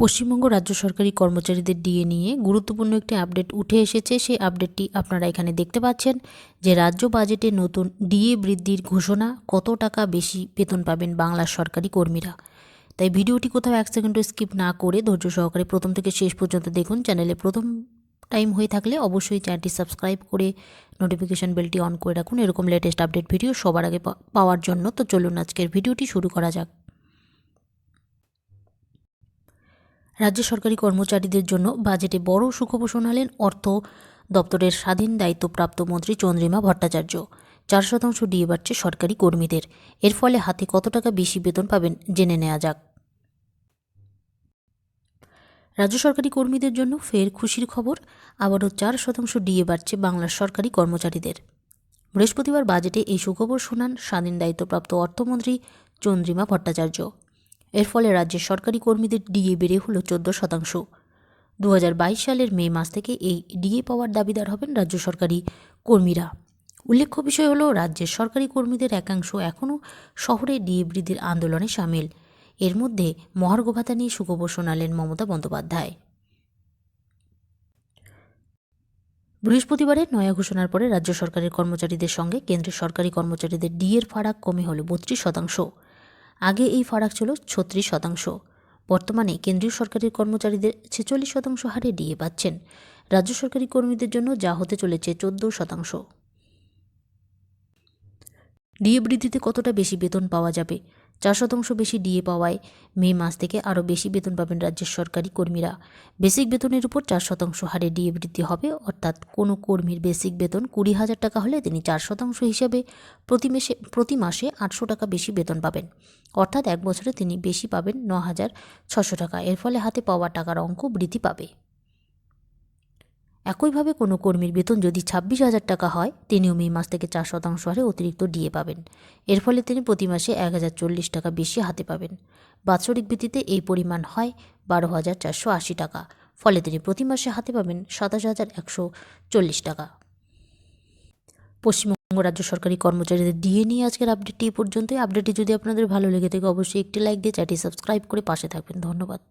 পশ্চিমবঙ্গ রাজ্য সরকারি কর্মচারীদের ডিএ নিয়ে গুরুত্বপূর্ণ একটি আপডেট উঠে এসেছে। সেই আপডেটটি আপনারা এখানে দেখতে পাচ্ছেন যে রাজ্য বাজেটে নতুন ডিএ বৃদ্ধির ঘোষণা, কত টাকা বেশি বেতন পাবেন বাংলার সরকারি কর্মীরা। তাই ভিডিওটি কোথাও এক সেকেন্ডও স্কিপ না করে ধৈর্য সহকারে প্রথম থেকে শেষ পর্যন্ত দেখুন। চ্যানেলে প্রথম টাইম হয়ে থাকলে অবশ্যই চ্যানেলটি সাবস্ক্রাইব করে নোটিফিকেশন বেলটি অন করে রাখুন এরকম লেটেস্ট আপডেট ভিডিও সবার আগে পাওয়ার জন্য। তো চলুন আজকের ভিডিওটি শুরু করা যাক। রাজ্য সরকারি কর্মচারীদের জন্য বাজেটে বড় সুখবর শোনালেন অর্থ দপ্তরের স্বাধীন দায়িত্বপ্রাপ্ত মন্ত্রী চন্দ্রিমা ভট্টাচার্য। 4% ডিএ বাড়ছে সরকারি কর্মীদের। এর ফলে হাতে কত টাকা বেশি বেতন পাবেন জেনে নেওয়া যাক। রাজ্য সরকারি কর্মীদের জন্য ফের খুশির খবর, আবারও 4% ডিএ বাড়ছে বাংলার সরকারি কর্মচারীদের। বৃহস্পতিবার বাজেটে এই সুখবর শোনান স্বাধীন দায়িত্বপ্রাপ্ত অর্থমন্ত্রী চন্দ্রিমা ভট্টাচার্য। এর ফলে রাজ্যের সরকারি কর্মীদের ডিএ বেড়ে হল 14%। 2022 সালের মে মাস থেকে এই ডিএ পাওয়ার দাবিদার হবেন রাজ্য সরকারি কর্মীরা। উল্লেখ্য বিষয় হলো, রাজ্যের সরকারি কর্মীদের একাংশ এখনও শহরে ডিএ বৃদ্ধির আন্দোলনে সামিল। এর মধ্যে মহার্ঘ ভাতা নিয়ে সুখবর শোনালেন মমতা বন্দ্যোপাধ্যায়। বৃহস্পতিবারের নয়া ঘোষণার পরে রাজ্য সরকারের কর্মচারীদের সঙ্গে কেন্দ্রের সরকারি কর্মচারীদের ডিএর ফারাক কমে হল 32%। আগে এই ফারাক ছিল 36%। বর্তমানে কেন্দ্রীয় সরকারি কর্মচারীদের 46% হারে ডিএ পাচ্ছেন। রাজ্য সরকারি কর্মীদের জন্য যা হতে চলেছে 14%। ডিএ বৃদ্ধিতে কতটা বেশি বেতন পাওয়া যাবে? 4% বেশি ডিএ পাওয়ায় মে মাস থেকে আরও বেশি বেতন পাবেন রাজ্যের সরকারি কর্মীরা। বেসিক বেতনের উপর 4% হারে ডিএ বৃদ্ধি হবে, অর্থাৎ কোনো কর্মীর বেসিক বেতন 20,000 টাকা হলে তিনি 4% হিসেবে প্রতি মাসে 800 টাকা বেশি বেতন পাবেন, অর্থাৎ এক বছরে তিনি বেশি পাবেন 9,600 টাকা। এর ফলে হাতে পাওয়া টাকার অঙ্ক বৃদ্ধি পাবে। একইভাবে কোনো কর্মীর বেতন যদি 26,000 টাকা হয়, তিনিও মে মাস থেকে 4% হারে অতিরিক্ত ডিএ পাবেন। এর ফলে তিনি প্রতি মাসে 1,040 টাকা বেশি হাতে পাবেন। বাৎসরিক ভিত্তিতে এই পরিমাণ হয় 12,480 টাকা। ফলে তিনি প্রতি মাসে হাতে পাবেন 27,140 টাকা। পশ্চিমবঙ্গ রাজ্য সরকারি কর্মচারীদের ডিএ নিয়ে আজকের আপডেটটি এই পর্যন্তই। আপডেটটি যদি আপনাদের ভালো লেগে থাকে অবশ্যই একটি লাইক দিয়ে চ্যানেলটি সাবস্ক্রাইব করে পাশে থাকবেন। ধন্যবাদ।